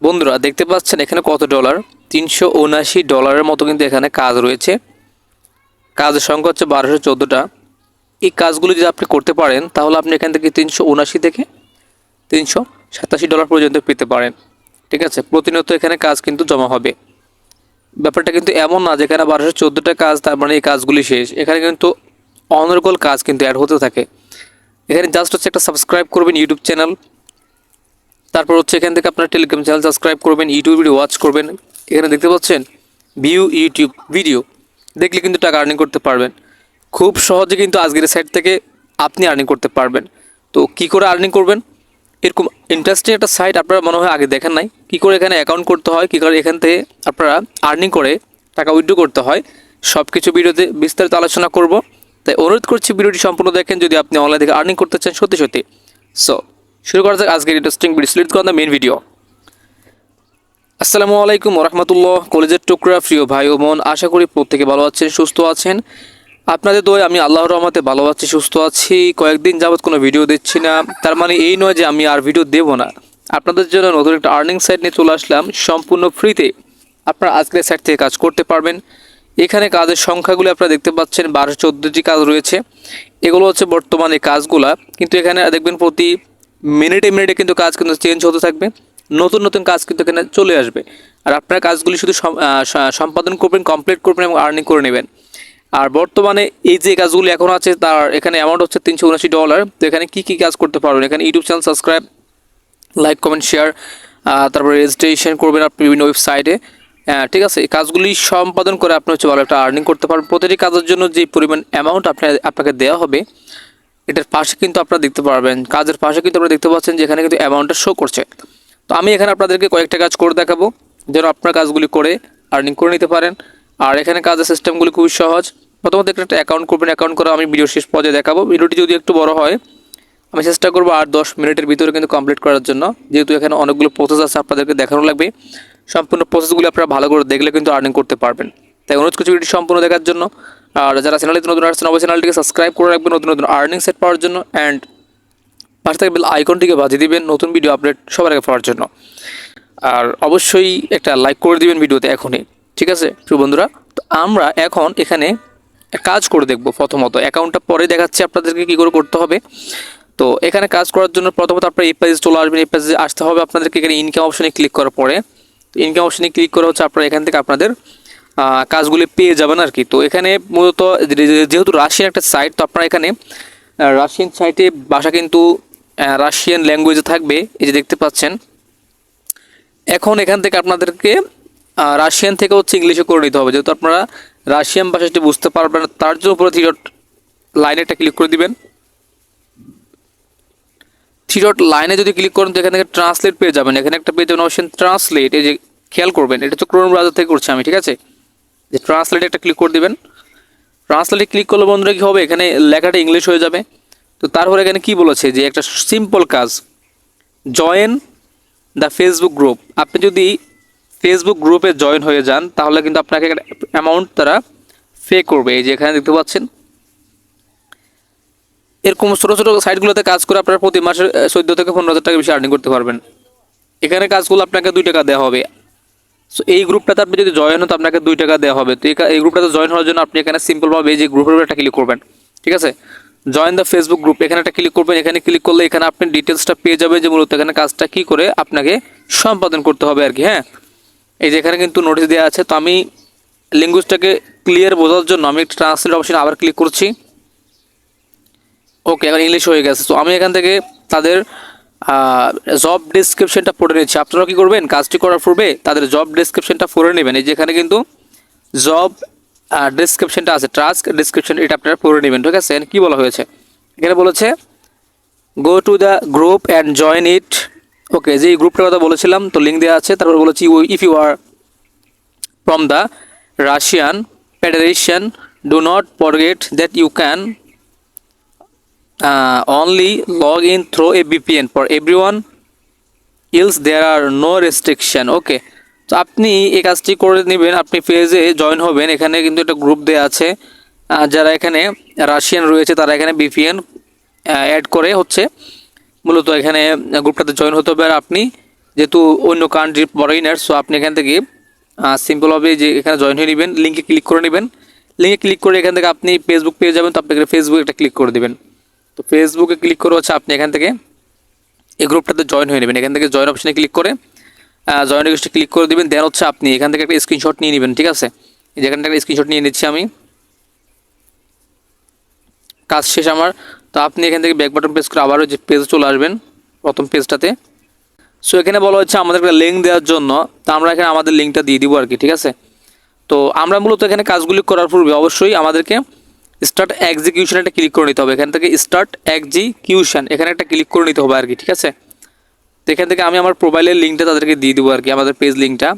বন্ধুরা দেখতে পাচ্ছেন এখানে কত ডলার, $379 মতো কিন্তু এখানে কাজ রয়েছে। কাজের সংখ্যা হচ্ছে 1214টা। এই কাজগুলো যদি আপনি করতে পারেন তাহলে আপনি এখান থেকে 379 থেকে $387 পর্যন্ত পেতে পারেন। ঠিক আছে, প্রতিনিয়ত এখানে কাজ কিন্তু জমা হবে। ব্যাপারটা কিন্তু এমন না যেখানে 1214টা কাজ তার মানে এই কাজগুলি শেষ। এখানে কিন্তু অনর্গল কাজ কিন্তু অ্যাড হতে থাকে। এখানে জাস্ট হচ্ছে একটা সাবস্ক্রাইব করবেন ইউটিউব চ্যানেল, তারপর হচ্ছে এখান থেকে আপনার টেলিগ্রাম চ্যানেল সাবস্ক্রাইব করবেন, ইউটিউব ভিডিও ওয়াচ করবেন। এখানে দেখতে পাচ্ছেন ভিউ ইউটিউব ভিডিও দেখলে কিন্তু টাকা আর্নিং করতে পারবেন। খুব সহজে কিন্তু আজকের সাইট থেকে আপনি আর্নিং করতে পারবেন। তো কি করে আর্নিং করবেন, এরকম ইন্টারেস্টিং একটা সাইট আপনারা মনে হয় আগে দেখেন নাই। কী করে এখানে অ্যাকাউন্ট করতে হয়, কী করে এখান থেকে আপনারা আর্নিং করে টাকা উইথড্র করতে হয়, সব কিছু ভিডিওতে বিস্তারিত আলোচনা করব। তাই অনুরোধ করছি ভিডিওটি সম্পূর্ণ দেখেন যদি আপনি অনলাইন থেকে আর্নিং করতে চান সত্যি সত্যি। সো শুরু করা যাক আজকের interesting video. Let's go on the main video. আসসালামু আলাইকুম রহমতুল্লাহ, কলেজের টুকরা প্রিয় ভাই ও বোন, আশা করি প্রত্যেকে ভালো আছেন, সুস্থ আছেন। আপনাদের দোয়ায় আমি আল্লাহর রহমতে ভালো আছি, সুস্থ আছি। কয়েকদিন যাবত কোনো ভিডিও দিচ্ছি না, তার মানে এই নয় যে আমি আর ভিডিও দেবো না। আপনাদের জন্য নতুন একটা আর্নিং সাইট নিয়ে চলে আসলাম সম্পূর্ণ ফ্রিতে। আপনারা আজকের সাইট থেকে কাজ করতে পারবেন। এখানে কাজের সংখ্যাগুলো আপনারা দেখতে পাচ্ছেন, 1214টি কাজ রয়েছে। এগুলো হচ্ছে বর্তমানে কাজগুলা, কিন্তু এখানে দেখবেন প্রতি মিনিটে মিনিটে কিন্তু কাজ কিন্তু চেঞ্জ হতে থাকবে। নতুন নতুন কাজ কিন্তু এখানে চলে আসবে। আর আপনার কাজগুলি শুধু সম্পাদন করবেন, কমপ্লিট করবেন এবং আর্নিং করে নেবেন। আর বর্তমানে এই যে কাজগুলি এখন আছে তার এখানে অ্যামাউন্ট হচ্ছে $379। তো এখানে কী কী কাজ করতে পারবেন, এখানে YouTube channel subscribe, like, comment, share, তারপরে রেজিস্ট্রেশন করবেন আপনি বিভিন্ন ওয়েবসাইটে। ঠিক আছে, এই কাজগুলি সম্পাদন করে আপনি হচ্ছে ভালো একটা আর্নিং করতে পারবেন। প্রতিটি কাজের জন্য যে পরিমাণ অ্যামাউন্ট আপনাকে দেওয়া হবে এটার পাশে কিন্তু আপনারা দেখতে পারবেন, কাজের পাশে কিন্তু আপনারা দেখতে পাচ্ছেন যে এখানে কিন্তু অ্যামাউন্টটা শো করছে। তো আমি এখানে আপনাদেরকে কয়েকটা কাজ করে দেখাবো যেন আপনার কাজগুলি করে আর্নিং করে নিতে পারেন। আর এখানে কাজের সিস্টেমগুলি খুবই সহজ। প্রথমত একটা অ্যাকাউন্ট করবেন, অ্যাকাউন্ট করে আমি ভিডিও শেষ পর্যায়ে দেখাবো। ভিডিওটি যদি একটু বড় হয় আমি চেষ্টা করবো 8-10 মিনিটের ভিতরে কিন্তু কমপ্লিট করার জন্য, যেহেতু এখানে অনেকগুলো প্রসেস আছে আপনাদেরকে দেখানো লাগবে। সম্পূর্ণ প্রসেসগুলো আপনারা ভালো করে দেখলে কিন্তু আর্নিং করতে পারবেন। তাই অনুরোধ করছি ভিডিওটি সম্পূর্ণ দেখার জন্য। আর যারা চ্যানেলটিতে নতুন আসছেন অবশ্যই চ্যানেলটিকে সাবস্ক্রাইব করে রাখবেন নতুন নতুন আর্নিং সেট পাওয়ার জন্য, অ্যান্ড পাশে থেকে বেল আইকনটিকে বাজিয়ে দিবেন নতুন ভিডিও আপডেট সবার আগে পাওয়ার জন্য। আর অবশ্যই একটা লাইক করে দিবেন ভিডিওতে এখনই। ঠিক আছে প্রিয় বন্ধুরা, তো আমরা এখন এখানে কাজ করে দেখব। প্রথমত অ্যাকাউন্টটা পরে দেখাচ্ছি আপনাদেরকে কী করে করতে হবে। তো এখানে কাজ করার জন্য প্রথমত আপনারা এই পেজে চলে আসবেন। এই পেজে আসতে হবে আপনাদেরকে। এখানে ইনকাম অপশনে ক্লিক করার পরে, ইনকাম অপশনে ক্লিক করে হচ্ছে আপনারা এখান থেকে আপনাদের কাজগুলি পেয়ে যাবেন আর কি। তো এখানে মূলত যেহেতু রাশিয়ান একটা সাইট, তো আপনারা এখানে রাশিয়ান সাইটে ভাষা কিন্তু রাশিয়ান ল্যাঙ্গুয়েজে থাকবে, এই যে দেখতে পাচ্ছেন। এখন এখান থেকে আপনাদেরকে রাশিয়ান থেকে হচ্ছে ইংলিশে করে নিতে হবে, যেহেতু আপনারা রাশিয়ান ভাষাটি বুঝতে পারবেন না। তার জন্য পুরো থ্রি ডট লাইনে একটা ক্লিক করে দিবেন। থ্রি ডট লাইনে যদি ক্লিক করেন তো এখান থেকে ট্রান্সলেট পেয়ে যাবেন। এখানে একটা পেয়ে যাবেন অপশন ট্রান্সলেট, এই যে খেয়াল করবেন এটা হচ্ছে ক্রোম ব্রাউজার থেকে করছি আমি। ঠিক আছে, যে ট্রান্সলেটে একটা ক্লিক করে দিবেন। ট্রান্সলেটে ক্লিক করলে বন্ধুরা কী হবে, এখানে লেখাটা ইংলিশ হয়ে যাবে। তো তারপরে এখানে কি বলেছে যে একটা সিম্পল কাজ, জয়েন দ্য ফেসবুক গ্রুপ। আপনি যদি ফেসবুক গ্রুপে জয়েন হয়ে যান তাহলে কিন্তু আপনাকে একটা অ্যামাউন্ট তারা পে করবে। এই যে এখানে দেখতে পাচ্ছেন এরকম ছোটো ছোটো সাইটগুলোতে কাজ করে আপনারা প্রতি মাসে 14 থেকে 15 হাজার টাকা বেশি আর্নিং করতে পারবেন। এখানে কাজগুলো আপনাকে 2 টাকা দেওয়া হবে। সো এই গ্রুপটাতে আপনি যদি জয়েন হন তো আপনাকে 2 টাকা দেওয়া হবে। তো এই গ্রুপটাতে জয়েন হওয়ার জন্য আপনি এখানে সিম্পলভাবে এই যে গ্রুপের উপর একটা ক্লিক করবেন। ঠিক আছে, জয়েন দ্য ফেসবুক গ্রুপ, এখানে একটা ক্লিক করবেন। এখানে ক্লিক করলে এখানে আপনি ডিটেলসটা পেয়ে যাবেন যে মূলত এখানে কাজটা কী করে আপনাকে সম্পাদন করতে হবে আর কি। হ্যাঁ, এই যে এখানে কিন্তু নোটিশ দেওয়া আছে। তো আমি ল্যাঙ্গুয়েজটাকে ক্লিয়ার বোঝার জন্য আমি ট্রান্সলেট অপশনে আবার ক্লিক করছি। ওকে, এখন ইংলিশ হয়ে গেছে। তো আমি এখান থেকে তাদের জব ডেসক্রিপশনটা পড়ে নিচ্ছি। আপনারা কী করবেন, কাজটি করার পূর্বে তাদের জব ডেসক্রিপশনটা পড়ে নেবেন। এই যে এখানে কিন্তু জব ডেসক্রিপশনটা আছে, টাস্ক ডেসক্রিপশন, এটা আপনারা পড়ে নেবেন। ঠিক আছে, কী বলা হয়েছে এখানে বলেছে go to the group and join it. Okay, যে এই গ্রুপটার কথা বলেছিলাম তো লিঙ্ক দেওয়া আছে। তারপর বলেছি if you are from the Russian Federation do not forget that you can only log in through a VPN for everyone else there are no restriction. ওকে, তো আপনি এই কাজটি করে নেবেন। আপনি পেজে জয়েন হবেন, এখানে কিন্তু একটা গ্রুপ দেওয়া আছে। যারা এখানে রাশিয়ান রয়েছে তারা এখানে VPN অ্যাড করে হচ্ছে মূলত এখানে গ্রুপটাতে জয়েন হতে হবে। আর আপনি যেহেতু অন্য কান্ট্রির ফরেনার, সো আপনি এখান থেকে সিম্পলভাবে যে এখানে জয়েন হয়ে নেবেন, লিঙ্কে ক্লিক করে নেবেন। লিঙ্কে ক্লিক করে এখান থেকে আপনি ফেসবুক পেয়ে যাবেন। তো আপনি এখানে ফেসবুকে একটা ক্লিক করে দেবেন। তো ফেসবুকে ক্লিক করে হচ্ছে আপনি এখান থেকে এই গ্রুপটাতে জয়েন হয়ে নেবেন। এখান থেকে জয়েন অপশনে ক্লিক করে জয়েন রিকোয়েস্টে ক্লিক করে দেবেন। দেন হচ্ছে আপনি এখান থেকে একটা স্ক্রিনশট নিয়ে নেবেন, ঠিক আছে। যেখান থেকে একটা স্ক্রিনশট নিয়ে নিচ্ছি আমি। কাজ শেষ আমার। তো আপনি এখান থেকে ব্যাক বাটন প্রেস করে আবারও যে পেজে চলে আসবেন, প্রথম পেজটাতে। সো এখানে বলা হচ্ছে আমাদের একটা লিঙ্ক দেওয়ার জন্য। তো আমরা এখানে আমাদের লিঙ্কটা দিয়ে দিব আর কি, ঠিক আছে। তো আমরা মূলত এখানে কাজগুলি করার পূর্বে অবশ্যই আমাদেরকে স্টার্ট এক্সিকিউশন একটা ক্লিক করে নিতে হবে। এখান থেকে স্টার্ট এক্সিকিউশন এখানে একটা ক্লিক করে নিতে হবে আর কি, ঠিক আছে। তো এখান থেকে আমি আমার প্রোফাইলের লিঙ্কটা তাদেরকে দিয়ে দেবো আর কি, আমাদের পেজ লিঙ্কটা,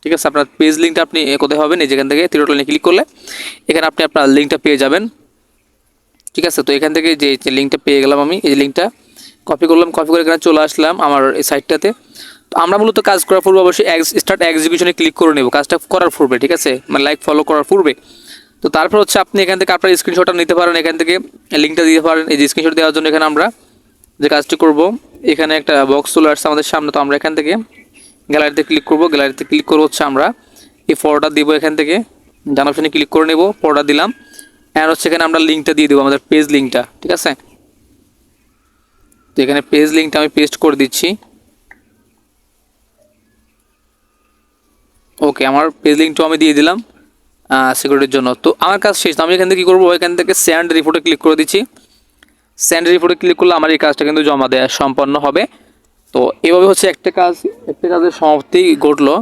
ঠিক আছে। আপনার পেজ লিঙ্কটা আপনি কোথায় হবেন, এই যেখান থেকে থ্রি ডট লাইনে ক্লিক করলে এখানে আপনি আপনার লিঙ্কটা পেয়ে যাবেন, ঠিক আছে। তো এখান থেকে যে লিঙ্কটা পেয়ে গেলাম আমি, এই লিঙ্কটা কপি করলাম, কপি করে এখানে চলে আসলাম আমার এই সাইটটাতে। তো আমরা মূলত কাজ করার পূর্বে অবশ্যই স্টার্ট এক্সিকিউশনে ক্লিক করে নেব, কাজটা করার পূর্বে, ঠিক আছে, মানে লাইক ফলো করার পূর্বে। তো তারপর হচ্ছে আপনি এখান থেকে আপনার স্ক্রিনশটটা নিতে পারেন, এখান থেকে লিঙ্কটা দিতে পারেন। এই যে স্ক্রিনশট দেওয়ার জন্য এখানে আমরা যে কাজটি করব, এখানে একটা বক্স চলে আসছে আমাদের সামনে। তো আমরা এখান থেকে গ্যালারিতে ক্লিক করব, গ্যালারিতে ক্লিক করে হচ্ছে আমরা এই ফটোটা দিব, এখান থেকে ডান অপশনে ক্লিক করে নেব, ফটোটা দিলাম। আর হচ্ছে এখানে আমরা লিঙ্কটা দিয়ে দেবো, আমাদের পেজ লিঙ্কটা, ঠিক আছে। তো এখানে পেজ লিঙ্কটা আমি পেস্ট করে দিচ্ছি। ওকে, আমার পেজ লিঙ্কটাও আমি দিয়ে দিলাম সিকিউরিটির জন্য। তো আমার কাজ শেষ। আমি এখান থেকে কী করবো, এখান থেকে সেন্ড রিপোর্টে ক্লিক করে দিচ্ছি। সেন্ড রিপোর্টে ক্লিক করলে আমার এই কাজটা কিন্তু জমা দেওয়া সম্পন্ন হবে। তো এভাবে হচ্ছে একটা কাজের সমাপ্তি ঘটলো,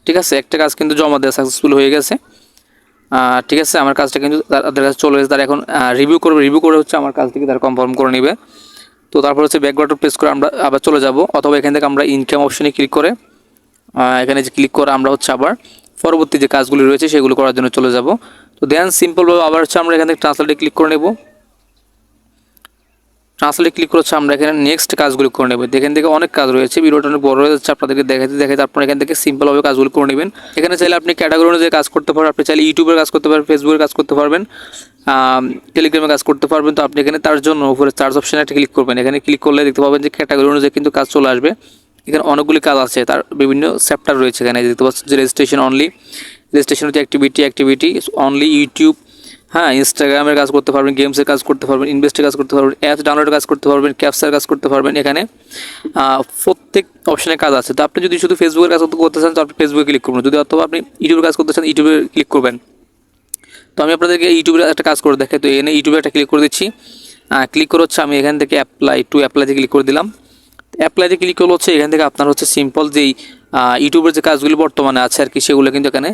ঠিক আছে। একটা কাজ কিন্তু জমা দেওয়া সাকসেসফুল হয়ে গেছে, ঠিক আছে। আমার কাজটা কিন্তু তাদের কাছে চলে গেছে। তারা এখন রিভিউ করবে, রিভিউ করে হচ্ছে আমার কাজটিকে তারা কনফার্ম করে নেবে। তো তারপর হচ্ছে ব্যাক বাটন প্রেস করে আমরা আবার চলে যাব, অথবা এখান থেকে আমরা ইনকাম অপশনে ক্লিক করে এখানে যে ক্লিক করে আমরা হচ্ছে আবার পরবর্তী যে কাজগুলি রয়েছে সেগুলো করার জন্য চলে যাব। তো দেন সিম্পলভাবে আবার হচ্ছে আমরা এখান থেকে ট্রান্সলেটে ক্লিক করে নেব। ট্রান্সলেটে ক্লিক করে হচ্ছে আমরা এখানে নেক্সট কাজগুলো করে নেব। এখান থেকে অনেক কাজ রয়েছে, ভিডিওটা অনেক বড় হয়ে যাচ্ছে, আপনাদেরকে দেখাতে আপনারা এখান থেকে সিম্পলভাবে কাজগুলো করে নেবেন। এখানে চাইলে আপনি ক্যাটাগরি অনুযায়ী কাজ করতে পারবেন, আপনি চাইলে ইউটিউবের কাজ করতে পারবেন, ফেসবুকের কাজ করতে পারবেন, টেলিগ্রামে কাজ করতে পারবেন। তো আপনি এখানে তার জন্য উপরে চার্জ অপশানে একটা ক্লিক করবেন। এখানে ক্লিক করলে দেখতে পাবেন যে ক্যাটাগরি অনুযায়ী কিন্তু কাজ চলে আসবে। এখানে অনেকগুলি কাজ আছে, তার বিভিন্ন চ্যাপ্টার রয়েছে। এখানে দেখতে পাচ্ছেন যে রেজিস্ট্রেশন অনলি, রেজিস্ট্রেশন হচ্ছে অ্যাক্টিভিটি অনলি, ইউটিউব, হ্যাঁ, ইনস্টাগ্রামের কাজ করতে পারবেন, গেমসের কাজ করতে পারবেন, ইনভেস্টের কাজ করতে পারবেন, অ্যাপস ডাউনলোডের কাজ করতে পারবেন, ক্যাপচার কাজ করতে পারবেন। এখানে প্রত্যেক অপশানে কাজ আছে। তো আপনি যদি শুধু ফেসবুকের কাজ করতে চান তো আপনি ফেসবুকে ক্লিক করবেন, যদি অথবা আপনি ইউটিউবের কাজ করতে চান ইউটিউবে ক্লিক করবেন। তো আমি আপনাদেরকে ইউটিউবের একটা কাজ করে দেখাই। তো এখানে ইউটিউবে একটা ক্লিক করে দিচ্ছি। ক্লিক করে হচ্ছে আমি এখান থেকে অ্যাপ্লাইতে ক্লিক করে দিলাম। অ্যাপ্লাইতে ক্লিক করলে হচ্ছে এখান থেকে আপনার হচ্ছে সিম্পল যেই ইউটিউবের যে কাজগুলি বর্তমানে আছে আর কি, সেগুলো কিন্তু এখানে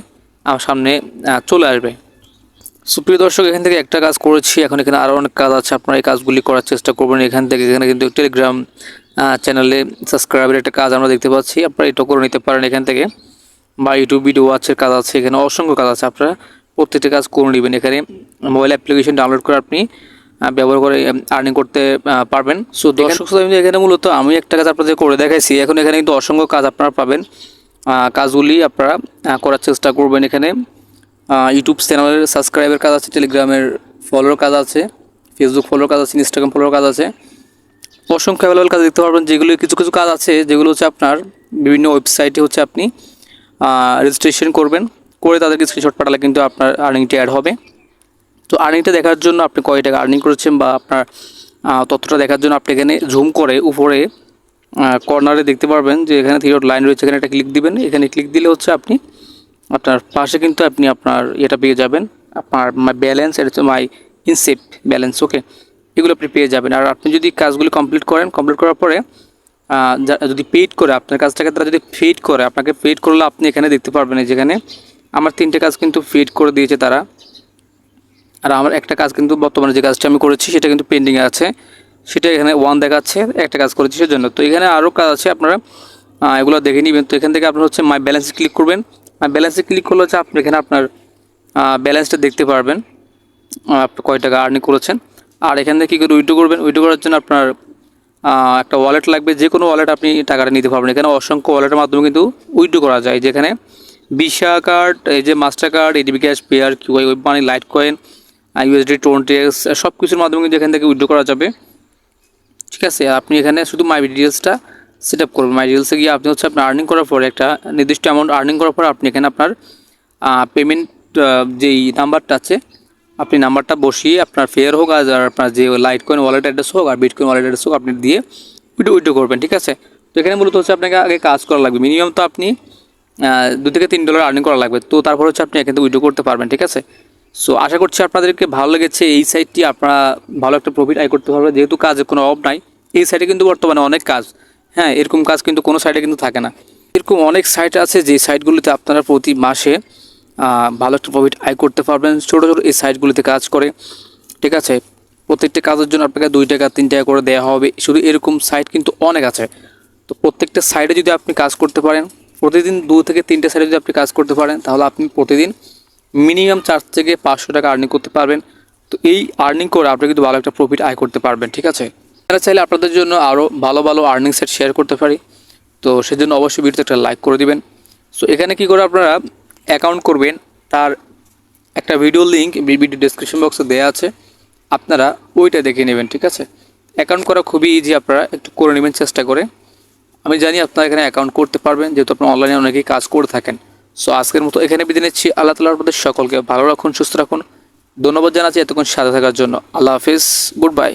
আমার সামনে চলে আসবে। সুপ্রিয় দর্শক, এখান থেকে একটা কাজ করেছি, এখন এখানে আরও অনেক কাজ আছে, আপনারা এই কাজগুলি করার চেষ্টা করবেন এখান থেকে। এখানে কিন্তু টেলিগ্রাম চ্যানেলে সাবস্ক্রাইবের একটা কাজ আমরা দেখতে পাচ্ছি, আপনারা এটা করে নিতে পারেন এখান থেকে। বা ইউটিউব ভিডিও ওয়াচের কাজ আছে, এখানে অসংখ্য কাজ আছে, আপনারা প্রত্যেকটা কাজ করে নেবেন। এখানে মোবাইল অ্যাপ্লিকেশন ডাউনলোড করে আপনি ব্যবহার করে আর্নিং করতে পারবেন। সো দর্শক এখানে মূলত আমি একটা কাজ আপনাদের করে দেখাইছি, এখন এখানে কিন্তু অসংখ্য কাজ আপনারা পাবেন। কাজগুলি আপনারা করার চেষ্টা করবেন। এখানে ইউটিউব চ্যানেলের সাবস্ক্রাইবের কাজ আছে, টেলিগ্রামের ফলোর কাজ আছে, ফেসবুক ফলোর কাজ আছে, ইনস্টাগ্রাম ফলোর কাজ আছে, অসংখ্য অ্যাভেলেবল কাজ দেখতে পারবেন। যেগুলো কিছু কিছু কাজ আছে যেগুলো হচ্ছে আপনার বিভিন্ন ওয়েবসাইটে হচ্ছে আপনি রেজিস্ট্রেশন করবেন, করে তাদেরকে স্ক্রিনশট পাঠালে কিন্তু আপনার আর্নিংটি অ্যাড হবে। তো আর্নিংটা দেখার জন্য আপনি কয় টাকা আর্নিং করেছেন বা আপনার তথ্যটা দেখার জন্য আপনি এখানে জুম করে উপরে কর্নারে দেখতে পারবেন যে এখানে থ্রি ডট লাইন রয়েছে, এখানে একটা ক্লিক দিবেন। এখানে ক্লিক দিলে হচ্ছে আপনি আপনার পাশে কিন্তু আপনি আপনার এটা পেয়ে যাবেন, আপনার মাই ব্যালেন্স, এটা হচ্ছে মাই ইনসেপ ব্যালেন্স, ওকে, এগুলো আপনি পেয়ে যাবেন। আর আপনি যদি কাজগুলি কমপ্লিট করার পরে যদি পেইড করে আপনার কাজটাকে তারা যদি পেইড করে, আপনাকে পেইড করলে আপনি এখানে দেখতে পারবেন যেখানে আমার 3টে কাজ কিন্তু পেইড করে দিয়েছে তারা। আর আমার একটা কাজ কিন্তু বর্তমানে যে কাজটা আমি করেছি সেটা কিন্তু পেন্ডিংয়ে আছে, সেটা এখানে 1 দেখাচ্ছে, একটা কাজ করেছি সেজন্য। তো এখানে আরও কাজ আছে, আপনারা এগুলো দেখে নেবেন। তো এখান থেকে আপনার হচ্ছে মাই ব্যালেন্সে ক্লিক করবেন। মাই ব্যালেন্সে ক্লিক করলে হচ্ছে আপনি এখানে আপনার ব্যালেন্সটা দেখতে পারবেন, আপনি কয় টাকা আর্নিং করেছেন। আর এখান থেকে কী করে উইথড্র করবেন, উইথড্র করার জন্য আপনার একটা ওয়ালেট লাগবে, যে কোনো ওয়ালেট আপনি টাকাটা নিতে পারবেন। এখানে অসংখ্য ওয়ালেটের মাধ্যমে কিন্তু উইথড্র করা যায়, যেখানে ভিসা কার্ড, এই যে Master card, ADB cash, Payeer, Qiwi, web money, lite coin, USD, টোনটেক্স, সব কিছুর মাধ্যমে কিন্তু এখান থেকে উইথড্র করা যাবে, ঠিক আছে। আপনি এখানে শুধু মাই ডিটেলসটা সেট আপ করবেন। মাই রিলসে গিয়ে আপনি হচ্ছে আপনার আর্নিং করার পরে একটা নির্দিষ্ট অ্যামাউন্ট আর্নিং করার পর আপনি এখানে আপনার পেমেন্ট যেই নাম্বারটা আছে আপনি নাম্বারটা বসিয়ে আপনার ফেয়ার হোক আর আপনার যে লাইট কয়েন ওয়ালেট অ্যাড্রেস হোক আর বিটকয়েন ওয়ালেট অ্যাড্রেস হোক আপনি দিয়ে উইড্রো করবেন, ঠিক আছে। তো এখানে মূলত হচ্ছে আপনাকে আগে কাজ করা লাগবে, মিনিমাম তো আপনি $2 থেকে $3 আর্নিং করা লাগবে, তো তারপর হচ্ছে আপনি এখান থেকে উইড্রো করতে পারবেন, ঠিক আছে। সো আশা করছি আপনাদেরকে ভালো লেগেছে এই সাইটটি, আপনারা ভালো একটা প্রফিট আয় করতে পারবেন, যেহেতু কাজের কোনো অভাব নাই। এই সাইটে কিন্তু বর্তমানে অনেক কাজ, হ্যাঁ, এরকম কাজ কিন্তু কোনো সাইটে কিন্তু থাকে না। এরকম অনেক সাইট আছে যে সাইটগুলিতে আপনারা প্রতি মাসে ভালো একটা প্রফিট আয় করতে পারবেন ছোটো ছোটো এই সাইটগুলিতে কাজ করে, ঠিক আছে। প্রত্যেকটা কাজের জন্য আপনাকে $2 3 করে দেওয়া হবে, শুধু এরকম সাইট কিন্তু অনেক আছে। তো প্রত্যেকটা সাইডে যদি আপনি কাজ করতে পারেন, প্রতিদিন 2 থেকে 3টে সাইডে যদি আপনি কাজ করতে পারেন, তাহলে আপনি প্রতিদিন মিনিমাম 4 থেকে 500 টাকা আর্নিং করতে পারবেন। তো এই আর্নিং করে আপনি কিন্তু ভালো একটা প্রফিট আয় করতে পারবেন, ঠিক আছে। আপনারা চাইলে আপনাদের জন্য আরও ভালো ভালো আর্নিং সেট শেয়ার করতে পারি, তো সেজন্য অবশ্যই ভিডিওতে একটা লাইক করে দিবেন। সো এখানে কি করে আপনারা অ্যাকাউন্ট করবেন তার একটা ভিডিও লিঙ্ক ভিডিও ডেসক্রিপশন বক্সে দেওয়া আছে, আপনারা ওইটা দেখে নেবেন, ঠিক আছে। অ্যাকাউন্ট করা খুবই ইজি, আপনারা একটু করে নেবেন চেষ্টা করে। আমি জানি আপনারা এখানে অ্যাকাউন্ট করতে পারবেন, যেহেতু আপনার অনলাইনে অনেকেই কাজ করে থাকেন। সো আজকের মতো এখানে বিদায় নিচ্ছি। আল্লাহ তাআলা আপনাদের সকলকে ভালো রাখুন, সুস্থ রাখুন। ধন্যবাদ জানাচ্ছি এতক্ষণ সাথে থাকার জন্য। আল্লাহ হাফিজ, গুড বাই।